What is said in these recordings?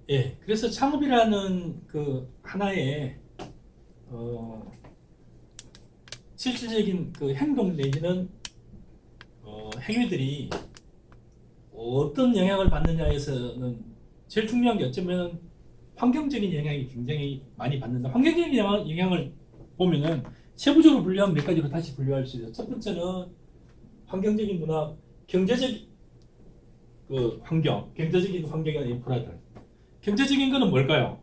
예, 그래서 창업이라는 그 하나의 실질적인 그 행동 내지는 행위들이 어떤 영향을 받느냐에서는 제일 중요한 게 어쩌면 환경적인 영향이 굉장히 많이 받는다. 환경적인 영향을 보면은 세부적으로 분류하면 몇 가지로 다시 분류할 수 있어요. 첫 번째는 환경적인 문화, 경제적 그 환경, 경제적인 환경이나 인프라들. 경제적인 거는 뭘까요?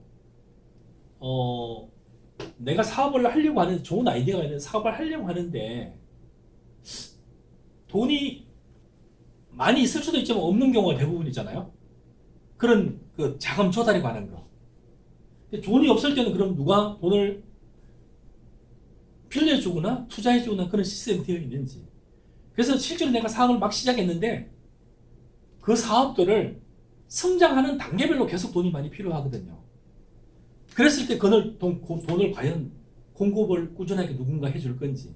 내가 사업을 하려고 하는 좋은 아이디어가 있는 사업을 하려고 하는데 돈이 많이 있을 수도 있지만 없는 경우가 대부분이잖아요. 그런 그 자금 조달에 관한 거. 돈이 없을 때는 그럼 누가 돈을 빌려주거나 투자해주거나 그런 시스템이 되어 있는지. 그래서 실제로 내가 사업을 막 시작했는데 그 사업들을 성장하는 단계별로 계속 돈이 많이 필요하거든요. 그랬을 때 돈을 과연 공급을 꾸준하게 누군가 해줄 건지.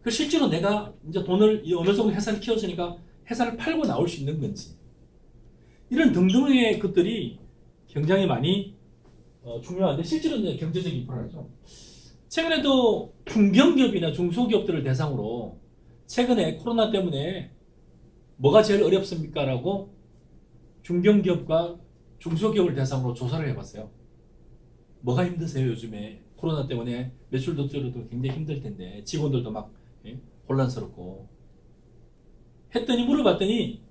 그 실제로 내가 이제 돈을 어느 정도 회사를 키웠으니까 회사를 팔고 나올 수 있는 건지. 이런 등등의 것들이 굉장히 많이 중요한데 실제로는 경제적인 인프라죠. 최근에도 중견기업이나 중소기업들을 대상으로 최근에 코로나 때문에 뭐가 제일 어렵습니까? 라고 중견기업과 중소기업을 대상으로 조사를 해봤어요. 뭐가 힘드세요? 요즘에 코로나 때문에 매출도 줄어도 굉장히 힘들 텐데 직원들도 막 혼란스럽고 했더니 물어봤더니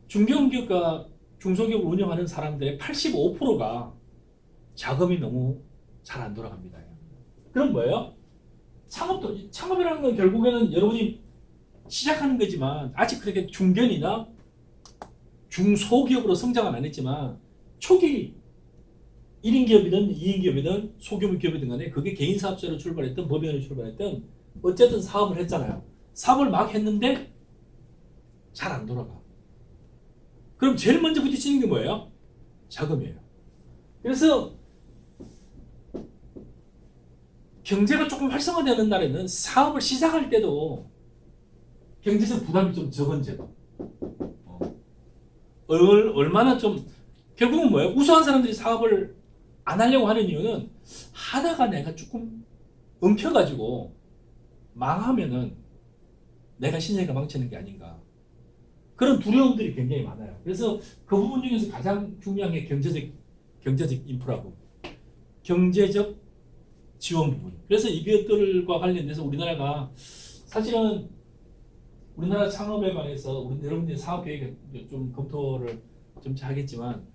중견기업과 중소기업을 운영하는 사람들의 85%가 자금이 너무 잘 안 돌아갑니다. 그럼 뭐예요? 창업이라는 건 결국에는 여러분이 시작하는 거지만 아직 그렇게 중견이나 중소기업으로 성장은 안 했지만 초기 1인 기업이든 2인 기업이든 소규모 기업이든 간에 그게 개인 사업자로 출발했든 법인으로 출발했든 어쨌든 사업을 했잖아요. 사업을 막 했는데 잘 안 돌아가. 그럼 제일 먼저 부딪히는 게 뭐예요? 자금이에요. 그래서 경제가 조금 활성화되는 날에는 사업을 시작할 때도 경제적 부담이 좀 적은 제도. 얼마나 좀 결국은 뭐예요? 우수한 사람들이 사업을 안 하려고 하는 이유는 하다가 내가 조금 엉켜가지고 망하면은 내가 신세가 망치는 게 아닌가. 그런 두려움들이 굉장히 많아요. 그래서 그 부분 중에서 가장 중요한 게 경제적 인프라 부분, 경제적 지원 부분. 그래서 이것들과 관련돼서 우리나라가 사실은 우리나라 창업에 관해서 우리 여러분들이 사업 계획을 좀 검토를 점차 하겠지만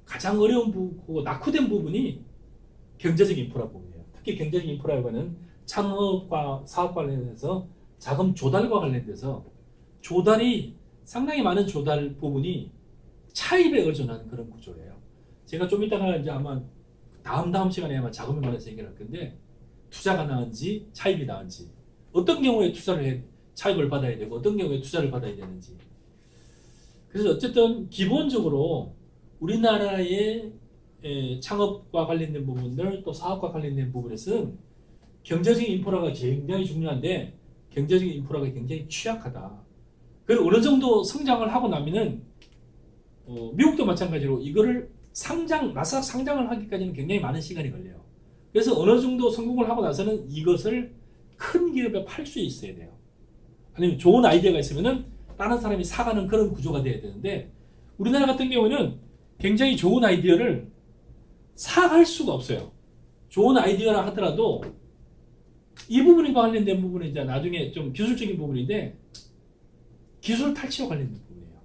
가장 어려운 부분고 낙후된 부분이 경제적 인프라 부분이에요. 특히 경제적 인프라에 관한 창업과 사업 관련해서 자금 조달과 관련돼서 조달이 상당히 많은 조달 부분이 차입에 의존하는 그런 구조예요. 제가 좀 이따가 이제 아마 다음 시간에 아마 자금에 관해서 얘기를 할 건데 투자가 나은지 차입이 나은지 어떤 경우에 차입을 받아야 되고 어떤 경우에 투자를 받아야 되는지. 그래서 어쨌든 기본적으로 우리나라의 창업과 관련된 부분들 또 사업과 관련된 부분에서는 경제적인 인프라가 굉장히 중요한데 경제적인 인프라가 굉장히 취약하다. 그리고 어느 정도 성장을 하고 나면은 미국도 마찬가지로 이거를 나스닥 상장을 하기까지는 굉장히 많은 시간이 걸려요. 그래서 어느 정도 성공을 하고 나서는 이것을 큰 기업에 팔 수 있어야 돼요. 아니면 좋은 아이디어가 있으면은 다른 사람이 사가는 그런 구조가 돼야 되는데 우리나라 같은 경우는 굉장히 좋은 아이디어를 사갈 수가 없어요. 좋은 아이디어라 하더라도 이 부분과 관련된 부분은 이제 나중에 좀 기술적인 부분인데 기술 탈취와 관련된 부분이에요.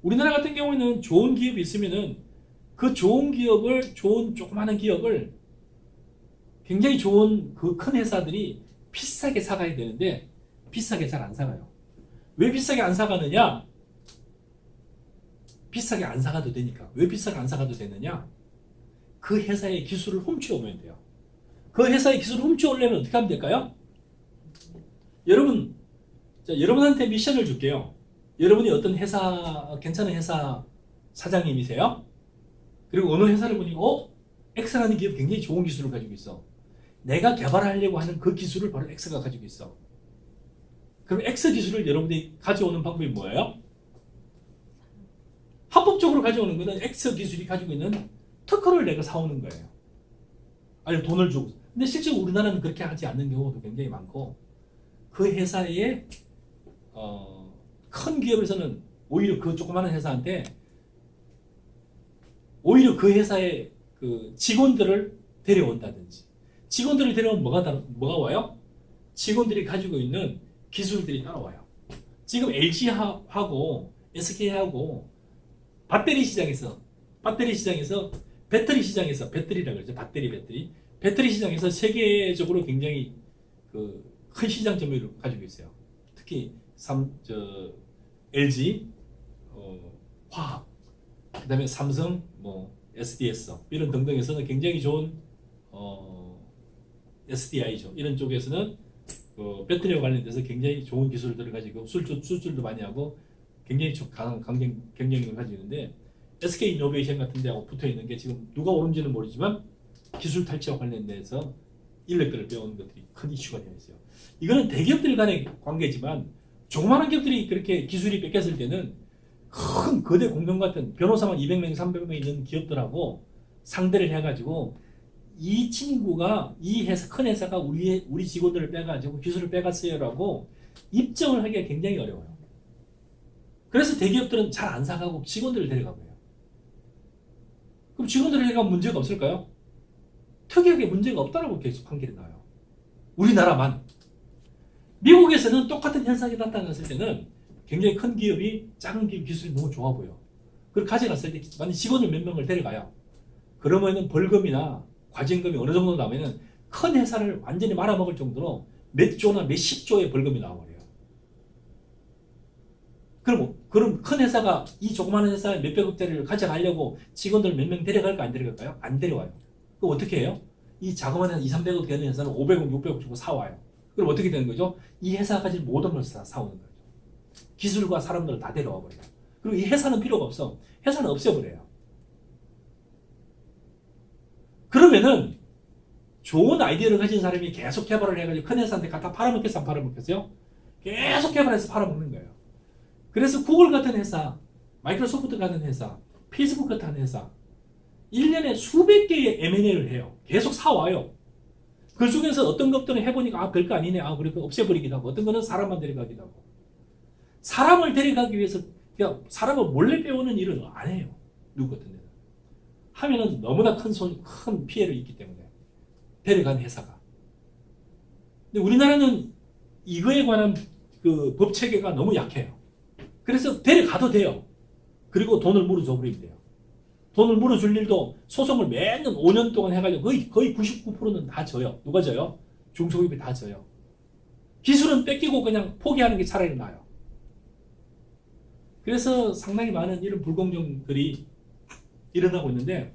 우리나라 같은 경우에는 좋은 기업이 있으면은 그 좋은 기업을 좋은 조그마한 기업을 굉장히 좋은 그 큰 회사들이 비싸게 사가야 되는데 비싸게 잘 안 사가요. 왜 비싸게 안 사가느냐? 비싸게 안 사가도 되니까. 왜 비싸게 안 사가도 되느냐? 그 회사의 기술을 훔쳐오면 돼요. 그 회사의 기술을 훔쳐오려면 어떻게 하면 될까요? 여러분한테 미션을 줄게요. 여러분이 어떤 괜찮은 회사 사장님이세요? 그리고 어느 회사를 보니까 X라는 기업 굉장히 좋은 기술을 가지고 있어. 내가 개발하려고 하는 그 기술을 바로 X가 가지고 있어. 그럼 X 기술을 여러분들이 가져오는 방법이 뭐예요? 합법적으로 가져오는 거는 X 기술이 가지고 있는 특허를 내가 사오는 거예요. 아니면 돈을 주고. 근데 실제로 우리나라는 그렇게 하지 않는 경우도 굉장히 많고, 그 회사의 큰 기업에서는 오히려 그 조그마한 회사한테 오히려 그 회사의 그 직원들을 데려온다든지, 직원들을 데려오면 뭐가 와요? 직원들이 가지고 있는 기술들이 따라와요. 지금 LG하고 SK하고 배터리 시장에서 배터리라 그러죠. 배터리 시장에서 세계적으로 굉장히 그 큰 시장 점유율을 가지고 있어요. 특히 LG, 화학, 그다음에 삼성, SDS 이런 등등에서는 굉장히 좋은 SDI죠. 이런 쪽에서는 배터리와 관련돼서 굉장히 좋은 기술들을 가지고 수출도 많이 하고 굉장히 강한 경쟁력을 가지고 있는데, SK 이노베이션 같은 데하고 붙어 있는 게 지금 누가 오른지는 모르지만 기술 탈취와 관련돼서 인력들을 빼오는 것들이 큰 이슈가 되어 있어요. 이거는 대기업들 간의 관계지만 조그마한 기업들이 그렇게 기술이 뺏겼을 때는 큰 거대 공룡 같은 변호사만 200명, 300명 있는 기업들하고 상대를 해가지고 이 친구가 큰 회사가 우리 직원들을 빼가지고 기술을 빼갔어요라고 입증을 하기가 굉장히 어려워요. 그래서 대기업들은 잘 안 사가고 직원들을 데려가고요. 그럼 직원들을 데려가면 문제가 없을까요? 특이하게 문제가 없다라고 계속 판결이 나요. 우리나라만. 미국에서는 똑같은 현상이 나타났을 때는 굉장히 큰 기업이 작은 기업 기술이 너무 좋아 보여. 그걸 가져갔을 때 만약 직원을 몇 명을 데려가요. 그러면은 벌금이나 과징금이 어느 정도 나면은 큰 회사를 완전히 말아먹을 정도로 몇 조나 몇십 조의 벌금이 나와버려요. 그럼 큰 회사가 이 조그마한 회사에 몇백억짜리를 가져가려고 직원들 몇 명 데려갈까 안 데려갈까요? 안 데려와요. 그럼 어떻게 해요? 이 자그마한 회사 2, 300억 되는 회사는 500억, 600억 주고 사와요. 그럼 어떻게 되는 거죠? 이 회사가 가진 모든 걸 사오는 거죠. 기술과 사람들을 다 데려와 버려요. 그리고 이 회사는 필요가 없어. 회사는 없애버려요. 그러면은 좋은 아이디어를 가진 사람이 계속 개발을 해가지고 큰 회사한테 갖다 팔아먹겠어, 안 팔아먹겠어요? 계속 개발해서 팔아먹는 거예요. 그래서 구글 같은 회사, 마이크로소프트 같은 회사, 페이스북 같은 회사 1년에 수백 개의 M&A를 해요. 계속 사와요. 그 중에서 어떤 것들은 해보니까 별거 아니네. 그러니까 없애버리기도 하고, 어떤 거는 사람만 데려가기도 하고. 사람을 데려가기 위해서 그냥 사람을 몰래 빼오는 일은 안 해요. 누구 같은 데는. 하면은 너무나 큰 피해를 입기 때문에. 데려간 회사가. 근데 우리나라는 이거에 관한 그 법 체계가 너무 약해요. 그래서 데려가도 돼요. 그리고 돈을 물어줘 버리면 돼요. 돈을 물어줄 일도 소송을 매년 5년 동안 해가지고 거의 99%는 다 져요. 누가 져요? 중소기업이 다 져요. 기술은 뺏기고 그냥 포기하는 게 차라리 나아요. 그래서 상당히 많은 이런 불공정들이 일어나고 있는데,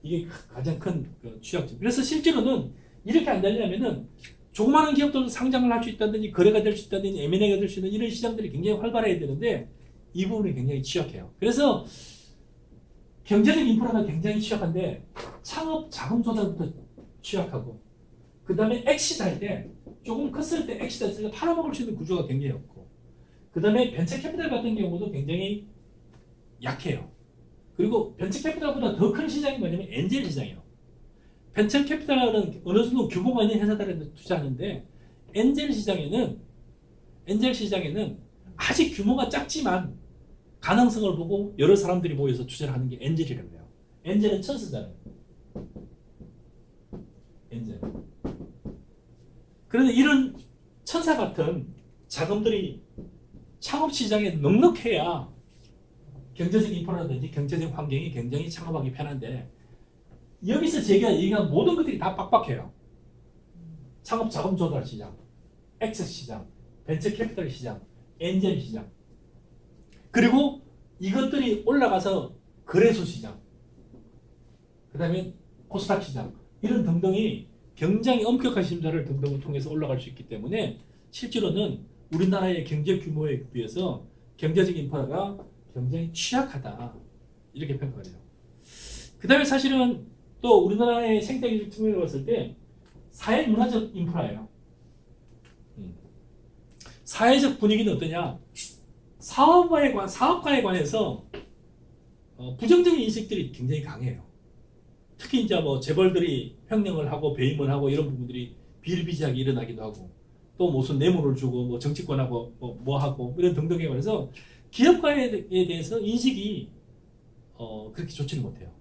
이게 가장 큰 취약점. 그래서 실제로는 이렇게 안 되려면은 조그마한 기업들도 상장을 할 수 있다든지 거래가 될 수 있다든지 M&A가 될 수 있는 이런 시장들이 굉장히 활발해야 되는데 이 부분이 굉장히 취약해요. 그래서 경제적 인프라가 굉장히 취약한데 창업 자금 조달부터 취약하고, 그 다음에 엑시트 할 때 조금 컸을 때 엑시트 했을 때 팔아먹을 수 있는 구조가 굉장히 없고, 그 다음에 벤처 캐피탈 같은 경우도 굉장히 약해요. 그리고 벤처 캐피탈보다 더 큰 시장이 뭐냐면 엔젤 시장이에요. 벤처 캐피탈은 어느 정도 규모가 있는 회사들한테 투자하는데, 엔젤 시장에는 아직 규모가 작지만 가능성을 보고 여러 사람들이 모여서 투자를 하는 게 엔젤이라고 해요. 엔젤은 천사잖아요. 엔젤. 그런데 이런 천사 같은 자금들이 창업 시장에 넉넉해야 경제적 인프라라든지 경제적 환경이 굉장히 창업하기 편한데, 여기서 제가 얘기한 모든 것들이 다 빡빡해요. 창업 자금 조달 시장, 액세스 시장, 벤처 캐피탈 시장, 엔젤 시장, 그리고 이것들이 올라가서 거래소 시장, 그 다음에 코스닥 시장, 이런 등등이 굉장히 엄격한 심사를 등등을 통해서 올라갈 수 있기 때문에 실제로는 우리나라의 경제 규모에 비해서 경제적 인프라가 굉장히 취약하다, 이렇게 평가를 해요. 그 다음에 사실은 또 우리나라의 생태계적 측면으로 봤을 때 사회문화적 인프라예요. 사회적 분위기는 어떠냐? 사업가에 관해서 부정적인 인식들이 굉장히 강해요. 특히 이제 뭐 재벌들이 횡령을 하고 배임을 하고 이런 부분들이 비일비재하게 일어나기도 하고 또 무슨 뇌물을 주고 뭐 정치권하고 뭐 하고 이런 등등에 관해서 기업가에 대해서 인식이 그렇게 좋지는 못해요.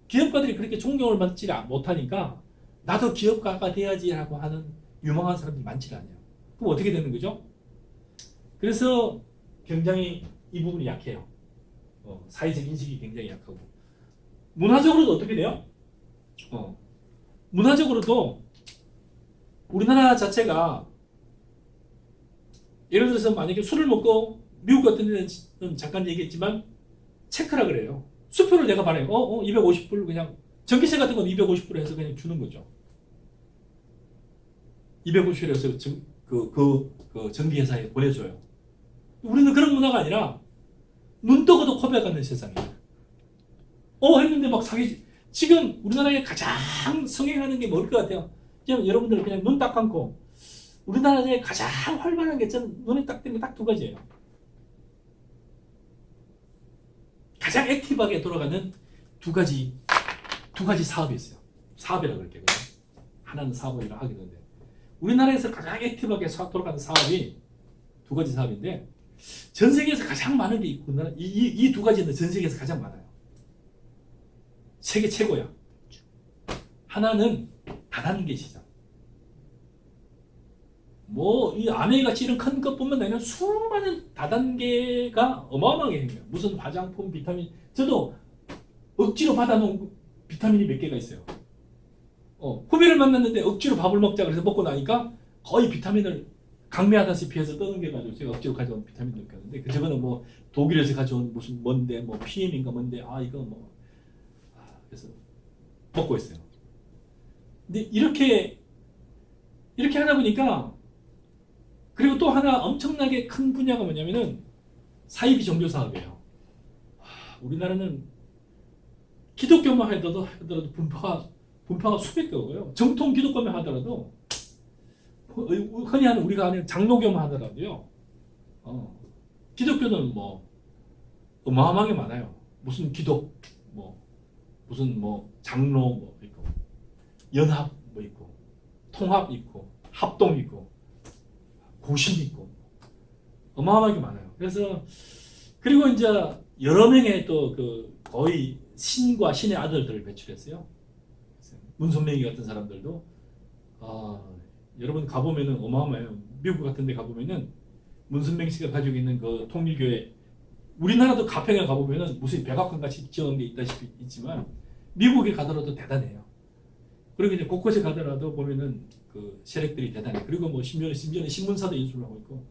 기업가들이 그렇게 존경을 받지 못하니까 나도 기업가가 돼야지라고 하는 유망한 사람들이 많지 않아요. 그럼 어떻게 되는 거죠? 그래서 굉장히 이 부분이 약해요. 사회적 인식이 굉장히 약하고 문화적으로도 어떻게 돼요? 문화적으로도 우리나라 자체가 예를 들어서 만약에 술을 먹고 미국 같은 데는 잠깐 얘기했지만 체크라 그래요. 수표를 내가 받아요. 250불 그냥 전기세 같은 건 250불 해서 그냥 주는 거죠. 250불 해서 그 전기회사에 보내줘요. 우리는 그런 문화가 아니라 눈 떠고도 코백하는 세상이에요. 했는데 막 사기. 지금 우리나라에 가장 성행하는 게 뭘 것 같아요? 그냥 여러분들 그냥 눈 딱 감고 우리나라에 가장 활발한 게 전 눈에 딱 뜨면 딱 두 가지예요. 가장 액티브하게 돌아가는 두 가지 사업이 있어요. 사업이라고 그럴게요. 하나는 사업이라 하게 되는데 우리나라에서 가장 액티브하게 돌아가는 사업이 두 가지 사업인데 전 세계에서 가장 많은 게 있고 이 두 가지는 전 세계에서 가장 많아요. 세계 최고야. 하나는 다단계 시장. 이 아메리같이 이런 큰 것뿐만 아니라 수많은 다단계가 어마어마하게 생겨요. 무슨 화장품, 비타민. 저도 억지로 받아놓은 비타민이 몇 개가 있어요. 후배를 만났는데 억지로 밥을 먹자 그래서 먹고 나니까 거의 비타민을 강매하다시피 해서 떠넘겨가지고 제가 억지로 가져온 비타민을 느꼈는데 저거는 뭐 독일에서 가져온 무슨 뭔데 뭐 PM인가 뭔데 이거 그래서 먹고 있어요. 근데 이렇게 하다 보니까 그리고 또 하나 엄청나게 큰 분야가 뭐냐면은 사이비 종교 사업이에요. 우리나라는 기독교만 하더라도 분파가 수백 개고요. 정통 기독교만 하더라도 흔히 하는 우리가 하는 장로교만 하더라도요. 기독교는 뭐 어마어마하게 많아요. 무슨 기독 무슨 장로 있고 연합 있고 통합 있고 합동 있고 고신 있고 어마어마하게 많아요. 그래서 그리고 이제 여러 명의 또 거의 신과 신의 아들들을 배출했어요. 문선명이 같은 사람들도 여러분 가보면은 어마어마해요. 미국 같은 데 가보면은 문선명 씨가 가지고 있는 그 통일교회 우리나라도 가평에 가보면은 무슨 백악관 같이 지어놓은 게 있지만 미국에 가더라도 대단해요. 그리고 이제 곳곳에 가더라도 보면은 그 세력들이 대단해. 그리고 뭐 심지어는 신문사도 인수를 하고 있고.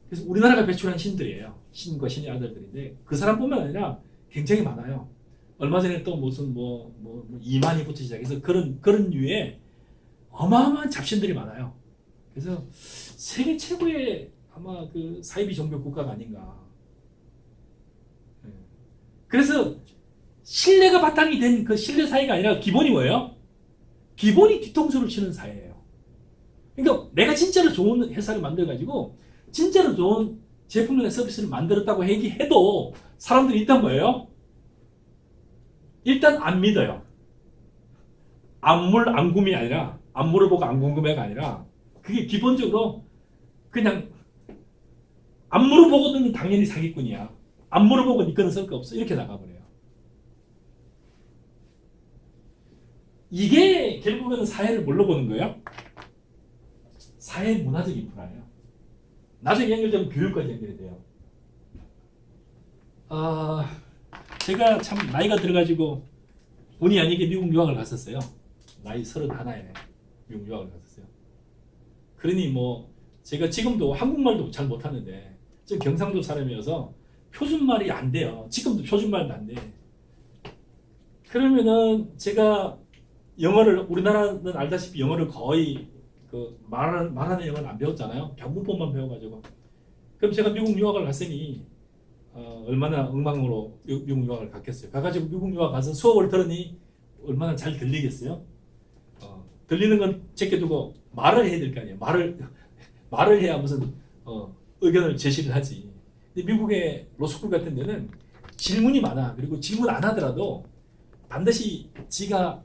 그래서 우리나라가 배출한 신들이에요. 신과 신의 아들들인데 그 사람뿐만 아니라 굉장히 많아요. 얼마 전에 또 무슨 이만희부터 시작해서 그런 류의 어마어마한 잡신들이 많아요. 그래서 세계 최고의 아마 그 사이비 종교 국가가 아닌가. 그래서 신뢰가 바탕이 된 그 신뢰 사회가 아니라 기본이 뭐예요? 기본이 뒤통수를 치는 사회예요. 그러니까 내가 진짜로 좋은 회사를 만들어가지고 진짜로 좋은 제품이나 서비스를 만들었다고 얘기해도 사람들이 일단 뭐예요? 일단 안 믿어요. 안 구매 아니라 안 물어보고 안 궁금해가 아니라 그게 기본적으로 그냥 안 물어보고는 당연히 사기꾼이야. 안 물어보고 니 거는 쓸 거 없어. 이렇게 나가버려요. 이게 결국에는 사회를 뭘로 보는 거예요? 사회 문화적인 불안이에요. 나중에 연결되면 교육까지 연결이 돼요. 제가 참 나이가 들어가지고 본의 아니게 미국 유학을 갔었어요. 나이 31에 미국 유학을 갔었어요. 그러니 제가 지금도 한국말도 잘 못하는데 저 경상도 사람이어서 표준말이 안 돼요. 지금도 표준말도 안 돼. 그러면은 제가 영어를 우리나라는 알다시피 영어를 거의 말하는 영어는 안 배웠잖아요. 문법만 배워가지고. 그럼 제가 미국 유학을 갔으니 얼마나 엉망으로 미국 유학을 갔겠어요. 가가지고 미국 유학 가서 수업을 들으니 얼마나 잘 들리겠어요. 들리는 건 제껴두고 말을 해야 될 거 아니에요. 말을 해야 무슨 의견을 제시를 하지. 근데 미국의 로스쿨 같은 데는 질문이 많아. 그리고 질문 안 하더라도 반드시 지가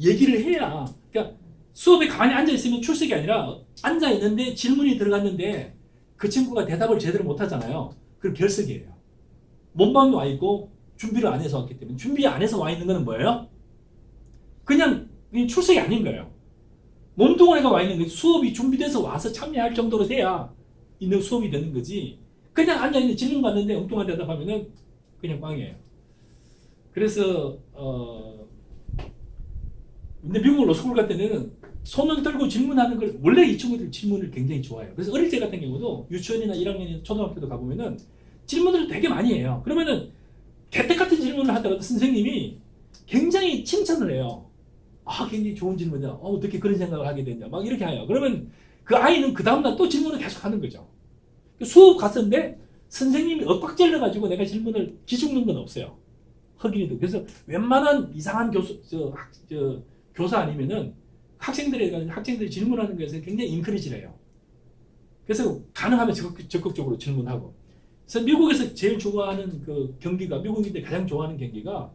얘기를 해야, 그러니까 수업에 가만히 앉아 있으면 출석이 아니라 앉아 있는데 질문이 들어갔는데 그 친구가 대답을 제대로 못 하잖아요. 그럼 결석이에요. 몸만 와 있고 준비를 안 해서 왔기 때문에. 준비 안 해서 와 있는 거는 뭐예요? 그냥 출석이 아닌 거예요. 몸뚱아리가 와 있는 거지. 수업이 준비돼서 와서 참여할 정도로 돼야 있는 수업이 되는 거지. 그냥 앉아있는 질문 받는데 엉뚱한 대답하면은 그냥 꽝이에요. 그래서 근데 미국 로스쿨 같은 데는 손을 들고 질문하는 걸, 원래 이 친구들 질문을 굉장히 좋아해요. 그래서 어릴 때 같은 경우도 유치원이나 1학년, 초등학교도 가보면은 질문을 되게 많이 해요. 그러면은 개떡 같은 질문을 하더라도 선생님이 굉장히 칭찬을 해요. 아, 굉장히 좋은 질문이야. 어떻게 그런 생각을 하게 됐냐. 막 이렇게 해요. 그러면 그 아이는 그 다음날 또 질문을 계속 하는 거죠. 수업 갔었는데 선생님이 엇박질러가지고 내가 질문을 기죽는 건 없어요. 흑인이도. 그래서 웬만한 이상한 교사 아니면은 학생들이 질문하는 것에 굉장히 인커리지를 해요. 그래서 가능하면 적극적으로 질문하고. 그래서 미국에서 제일 좋아하는 그 경기가, 미국인들이 가장 좋아하는 경기가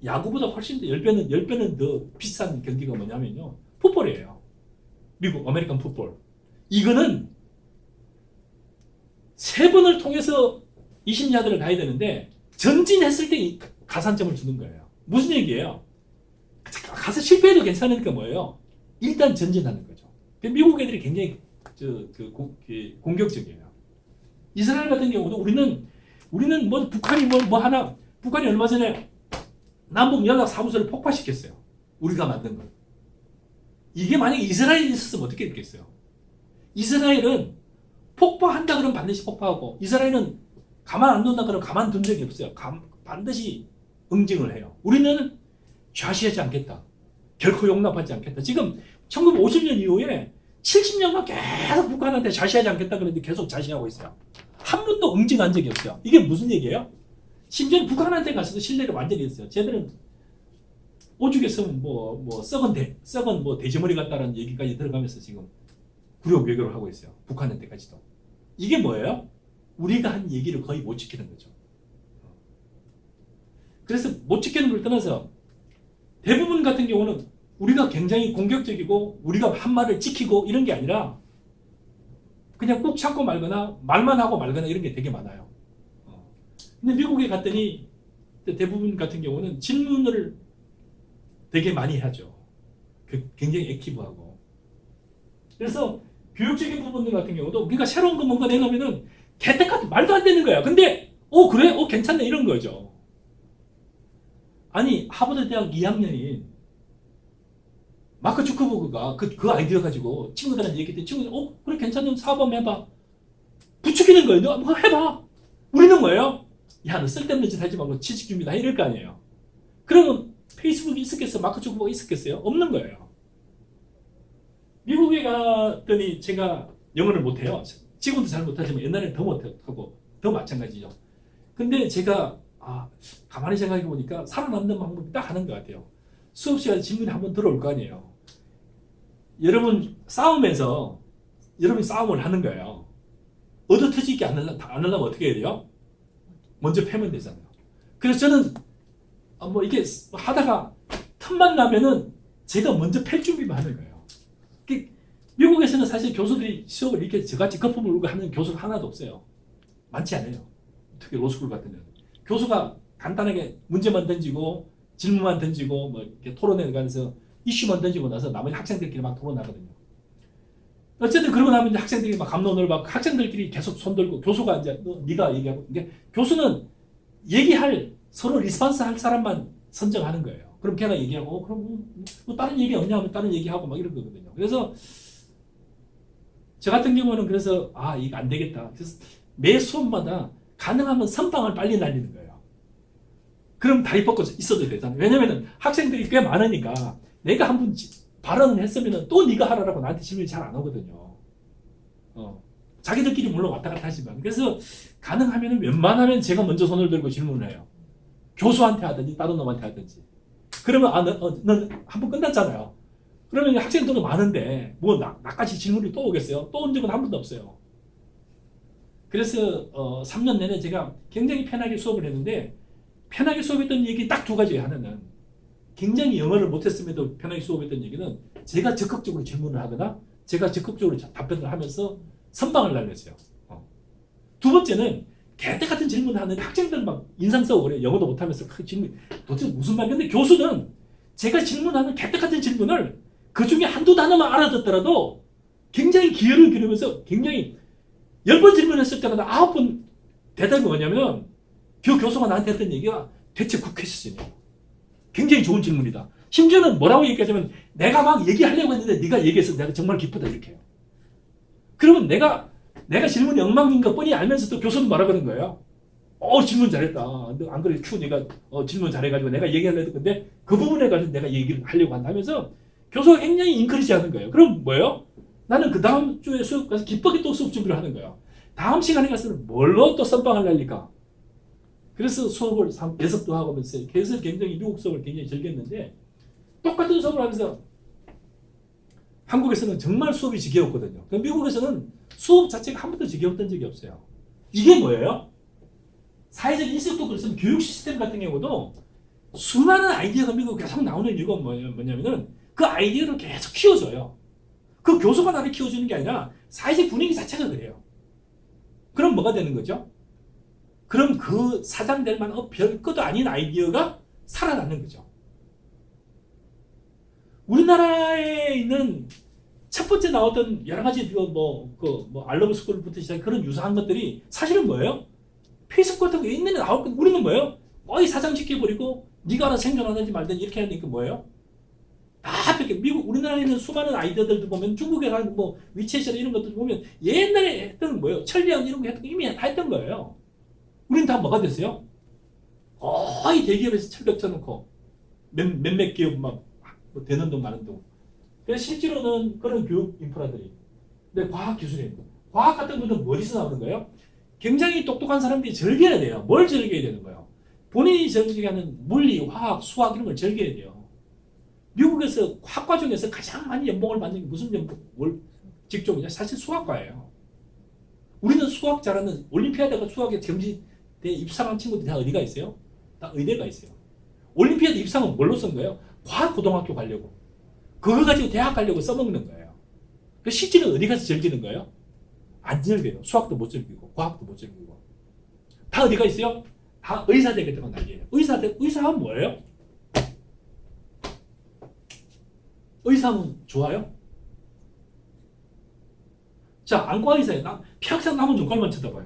야구보다 훨씬 더 10배는 더 비싼 경기가 뭐냐면요. 풋볼이에요. 미국 아메리칸 풋볼. 이거는 3번을 통해서 20야드를 가야 되는데 전진했을 때 가산점을 주는 거예요. 무슨 얘기예요? 가서 실패해도 괜찮으니까 뭐예요? 일단 전진하는 거죠. 미국 애들이 굉장히 공격적이에요. 이스라엘 같은 경우도 우리는 뭐 북한이 북한이 얼마 전에 남북 연락 사무소를 폭파시켰어요. 우리가 만든 걸. 이게 만약에 이스라엘이 있었으면 어떻게 됐겠어요? 이스라엘은 폭파한다 그러면 반드시 폭파하고, 이스라엘은 가만 안 둔다 그러면 가만 둔 적이 없어요. 반드시 응징을 해요. 우리는 좌시하지 않겠다. 결코 용납하지 않겠다. 지금 1950년 이후에 70년간 계속 북한한테 좌시하지 않겠다 그랬는데 계속 좌시하고 있어요. 한 번도 응징한 적이 없어요. 이게 무슨 얘기예요? 심지어 북한한테 가서도 신뢰를 완전히 했어요. 쟤들은 오죽했으면 썩은 돼지머리 같다라는 얘기까지 들어가면서 지금 굴욕 외교를 하고 있어요. 북한한테까지도. 이게 뭐예요? 우리가 한 얘기를 거의 못 지키는 거죠. 그래서 못 지키는 걸 떠나서 대부분 같은 경우는 우리가 굉장히 공격적이고 우리가 한 말을 지키고 이런 게 아니라 그냥 꾹 참고 말거나 말만 하고 말거나 이런 게 되게 많아요. 근데 미국에 갔더니 대부분 같은 경우는 질문을 되게 많이 하죠. 굉장히 액티브하고. 그래서 교육적인 부분들 같은 경우도 우리가 새로운 거 뭔가 내놓으면은 개떡같은 말도 안 되는 거야. 근데 그래? 괜찮네 이런 거죠. 아니 하버드 대학 2학년인 마크 주커버그가 그 아이디어 가지고 친구들한테 얘기했더니 친구들이 그래 괜찮으면 사범 해봐. 부추기는 거예요. 너 뭐 해봐. 우리는 뭐예요? 야, 너 쓸데없는 짓 하지 말고 취직 준비다 이럴 거 아니에요. 그러면 페이스북이 있었겠어요? 마크 주커버그가 있었겠어요? 없는 거예요. 미국에 갔더니 제가 영어를 못해요. 지금도 잘 못하지만 옛날에는 더 못하고 더 마찬가지죠. 근데 제가 가만히 생각해 보니까 살아남는 방법이 딱 하는 것 같아요. 수업 시간에 질문이 한번 들어올 거 아니에요. 여러분 싸우면서 여러분이 싸움을 하는 거예요. 얻어터지게 안 하려면 어떻게 해야 돼요? 먼저 패면 되잖아요. 그래서 저는 이게 하다가 틈만 나면은 제가 먼저 팰 준비만 하는 거예요. 미국에서는 사실 교수들이 수업을 이렇게 저같이 거품을 울고 하는 교수가 하나도 없어요. 많지 않아요. 특히 로스쿨 같은 데는. 교수가 간단하게 문제만 던지고 질문만 던지고 이렇게 토론회 가면서 이슈만 던지고 나서 나머지 학생들끼리 막 토론하거든요. 어쨌든 그러고 나면 이제 학생들이 막 감론을 받고 학생들끼리 계속 손들고 교수가 이제 네가 얘기하고, 이게 교수는 얘기할 서로 리스폰스 할 사람만 선정하는 거예요. 그럼 걔가 얘기하고 그럼 뭐 다른 얘기 없냐 하면 다른 얘기하고 막 이런 거거든요. 그래서 저 같은 경우는 그래서 이거 안 되겠다. 그래서 매 수업마다 가능하면 선빵을 빨리 날리는 거예요. 그럼 다리 뻗고 있어도 되잖아요. 왜냐면은 학생들이 꽤 많으니까 내가 한 번 발언을 했으면은 또 네가 하라고 나한테 질문이 잘 안 오거든요. 자기들끼리 물론 왔다 갔다 하지만. 그래서 가능하면은 웬만하면 제가 먼저 손을 들고 질문을 해요. 교수한테 하든지 다른 놈한테 하든지. 그러면 넌 한 번 끝났잖아요. 그러면 학생들도 많은데 나까지 질문이 또 오겠어요? 또 온 적은 한 번도 없어요. 그래서 3년 내내 제가 굉장히 편하게 수업을 했는데 편하게 수업했던 얘기 딱 두 가지예요. 하나는 굉장히 영어를 못했음에도 편하게 수업했던 얘기는 제가 적극적으로 질문을 하거나 제가 적극적으로 답변을 하면서 선방을 날렸어요. 두 번째는 개떼 같은 질문을 하는 학생들 막 인상 쓰고 그래요. 영어도 못하면서 질문 도대체 무슨 말? 근데 교수는 제가 질문하는 개떼 같은 질문을 그 중에 한두 단어만 알아듣더라도 굉장히 기여를 기르면서 굉장히 10번 질문했을 때마다 9번 대답이 뭐냐면 그 교수가 나한테 했던 얘기가 대체 굿퀘스천이에요. 굉장히 좋은 질문이다. 심지어는 뭐라고 얘기하자면 내가 막 얘기하려고 했는데 네가 얘기해서 내가 정말 기쁘다 이렇게 해요. 그러면 내가 질문이 엉망인 거 뻔히 알면서도 교수는 뭐라 그러는 거예요. 질문 잘했다. 안 그래 큐 네가 질문 잘해가지고 내가 얘기하려고 했는데 그 부분에 가지고 내가 얘기를 하려고 한다면서 교수가 굉장히 인커리지 하는 거예요. 그럼 뭐예요? 나는 그 다음 주에 수업 가서 기쁘게 또 수업 준비를 하는 거예요. 다음 시간에 가서는 뭘로 또 선방을 날릴까? 그래서 수업을 예습도 하고 하면서 계속 굉장히 미국 수업을 굉장히 즐겼는데 똑같은 수업을 하면서 한국에서는 정말 수업이 지겨웠거든요. 미국에서는 수업 자체가 한 번도 지겨웠던 적이 없어요. 이게 뭐예요? 사회적 인식도 그렇지만 교육 시스템 같은 경우도 수많은 아이디어가 미국에 계속 나오는 이유가 뭐냐면은 그 아이디어를 계속 키워줘요. 그 교수가 나를 키워주는 게 아니라 사회적 분위기 자체가 그래요. 그럼 뭐가 되는 거죠? 그럼 그 사장될 만한 별것도 아닌 아이디어가 살아나는 거죠. 우리나라에 있는 첫 번째 나왔던 여러 가지 알러브 스쿨부터 시작해 그런 유사한 것들이 사실은 뭐예요? 페이스북 같은 거 옛날에 나올 건 우리는 뭐예요? 거의 사장 시켜버리고 네가 알아서 생존하든지 말든지 이렇게 하니까 뭐예요? 다 뺏겨. 우리나라에 있는 수많은 아이디어들도 보면 중국에 가는 위챗이나 이런 것들 보면 옛날에 했던 거예요. 천리안 이런 거 했던 거 이미 다 했던 거예요. 우리는 다 뭐가 됐어요? 거의 대기업에서 철벽 쳐놓고 몇몇 기업만 되는 돈 많은 돈. 그래서 실제로는 그런 교육 인프라들이 근데 과학 기술입니다. 과학 같은 것은 어디서 나오는 거예요? 굉장히 똑똑한 사람들이 즐겨야 돼요. 뭘 즐겨야 되는 거예요? 본인이 즐기는 물리, 화학, 수학 이런 걸 즐겨야 돼요. 미국에서 학과 중에서 가장 많이 연봉을 받는 게 무슨 직종이냐? 사실 수학과예요. 우리는 수학 잘하는 올림피아드가 수학에 경지대 입상한 친구들이 다 어디가 있어요? 다 의대가 있어요. 올림피아드 입상은 뭘로 쓴 거예요? 과학고등학교 가려고. 그거 가지고 대학 가려고 써먹는 거예요. 실제는 어디 가서 즐기는 거예요? 안 즐겨요. 수학도 못 즐기고 과학도 못 즐기고. 다 어디가 있어요? 다 의사 되겠다고 난리예요. 의사하면 뭐예요? 의사하면 좋아요? 자, 안과 의사예요. 평생 남은 눈깔만 쳐다봐요.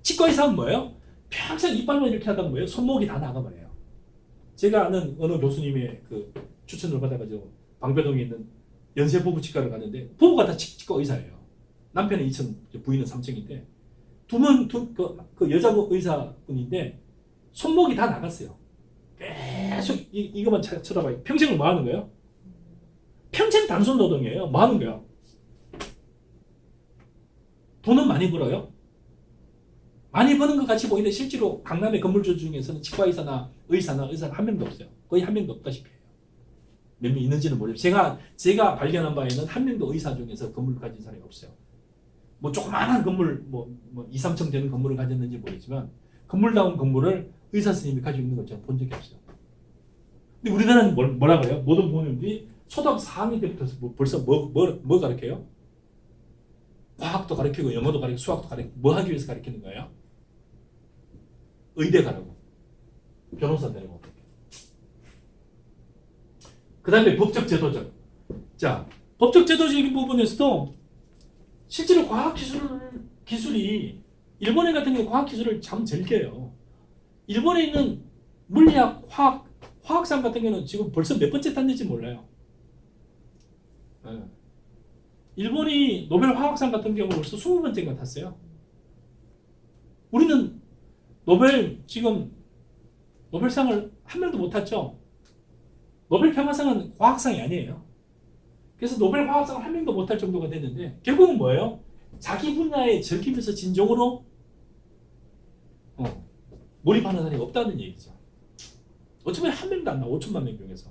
치과 의사는 뭐예요? 평생 이빨만 이렇게 하다가 뭐예요? 손목이 다 나가버려요. 제가 아는 어느 교수님의 그 추천을 받아가지고 방배동에 있는 연세 부부 치과를 갔는데 부부가 다 치과 의사예요. 남편은 2층, 부인은 3층인데 그 여자분 의사분인데 손목이 다 나갔어요. 계속 이것만 쳐다봐요. 평생을 뭐 하는 거예요? 평생 단순 노동이에요. 뭐 하는 거예요? 돈은 많이 벌어요. 많이 버는 것 같이 보이는데 실제로 강남의 건물주 중에서는 치과 의사나 의사가 한 명도 없어요. 거의 한 명도 없다시피 해요. 몇 명 있는지는 모르겠어요. 제가 발견한 바에는 한 명도 의사 중에서 건물을 가진 사람이 없어요. 뭐 조그마한 건물, 2, 3층 되는 건물을 가졌는지 모르겠지만 건물다운 건물을 의사 선생님이 가지고 있는 걸 제가 본 적이 없어요. 근데 우리나라는 뭐라 그래요? 모든 부모님들이 초등학교 4학년 때부터 벌써 뭐 가르쳐요? 과학도 가르치고 영어도 가르치고 수학도 가르치고 뭐 하기 위해서 가르치는 거예요? 의대 가라고. 변호사 되라고. 그 다음에 법적 제도적. 자, 법적 제도적인 부분에서도 실제로 과학기술이 일본에 같은 경우 과학기술을 참 즐겨요. 일본에 있는 물리학, 화학상 같은 경우는 지금 벌써 몇 번째 땄는지 몰라요. 네. 일본이 노벨 화학상 같은 경우 벌써 20번째인가 탔어요. 우리는 노벨상을 한 명도 못 탔죠. 노벨 평화상은 과학상이 아니에요. 그래서 노벨 화학상을 한 명도 못 탈 정도가 됐는데 결국은 뭐예요? 자기 분야에 즐기면서 진정으로 몰입하는 사람이 없다는 얘기죠. 어쩌면 한 명도 안 나와. 5천만 명 중에서.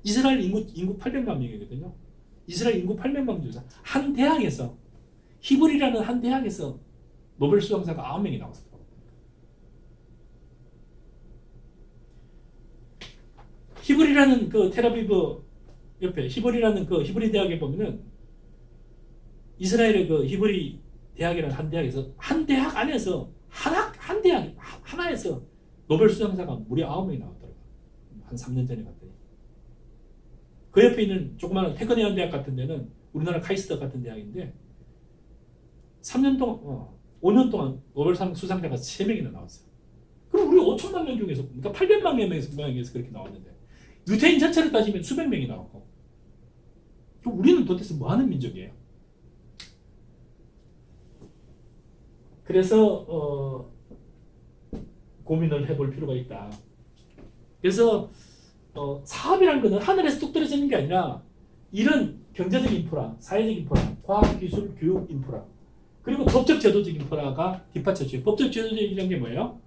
이스라엘 인구 800만 명이거든요. 이스라엘 인구 800만 명 중에서 한 대학에서 히브리라는 한 대학에서 노벨 수상자가 9명이 나왔어요. 히브리라는 그 테라비브 옆에 히브리라는 그 히브리 대학에 보면은 이스라엘의 그 히브리 대학이라는 한 대학에서 한 대학 안에서 한 대학 하나에서 노벨 수상자가 무려 9명이 나왔더라고요. 한 3년 전에 갔더니. 그 옆에 있는 조그마한 테크니안 대학 같은 데는 우리나라 카이스트 같은 대학인데 3년 동안 5년 동안 노벨상 수상자가 3명이나 나왔어요. 그럼 우리 5천만 명 중에서 그러니까 800만 명에서 그렇게 나왔는데 유태인 전체를 따지면 수백 명이 나왔고 그럼 우리는 도대체 뭐 하는 민족이에요? 그래서 고민을 해볼 필요가 있다. 그래서 사업이라는 것은 하늘에서 뚝 떨어지는 게 아니라 이런 경제적 인프라, 사회적 인프라, 과학, 기술, 교육 인프라 그리고 법적 제도적 인프라가 뒷받쳐줘요. 법적 제도적이라는 게 뭐예요?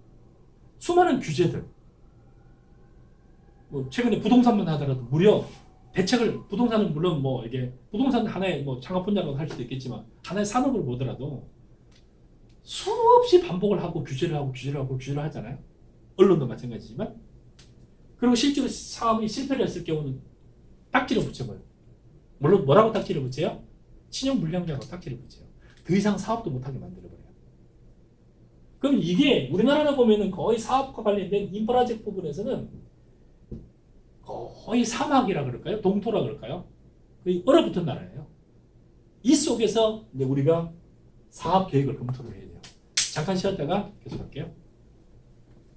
수많은 규제들. 뭐 최근에 부동산만 하더라도 무려 대책을 부동산은 물론 뭐 이게 부동산 하나의 뭐 창업 분야라고 할 수도 있겠지만 하나의 산업을 보더라도 수없이 반복을 하고 규제를 하고 규제를 하고 규제를 하잖아요. 언론도 마찬가지지만 그리고 실제로 사업이 실패를 했을 경우는 딱지를 붙여버려요. 물론 뭐라고 딱지를 붙여요? 신용불량자라고 딱지를 붙여요. 더 이상 사업도 못하게 만들어버려요. 그럼 이게 우리나라를 보면은 거의 사업과 관련된 인프라적 부분에서는 거의 사막이라 그럴까요? 동토라 그럴까요? 거의 얼어붙은 나라예요. 이 속에서 이제 우리가 사업 계획을 검토를 해야 돼요. 잠깐 쉬었다가 계속할게요.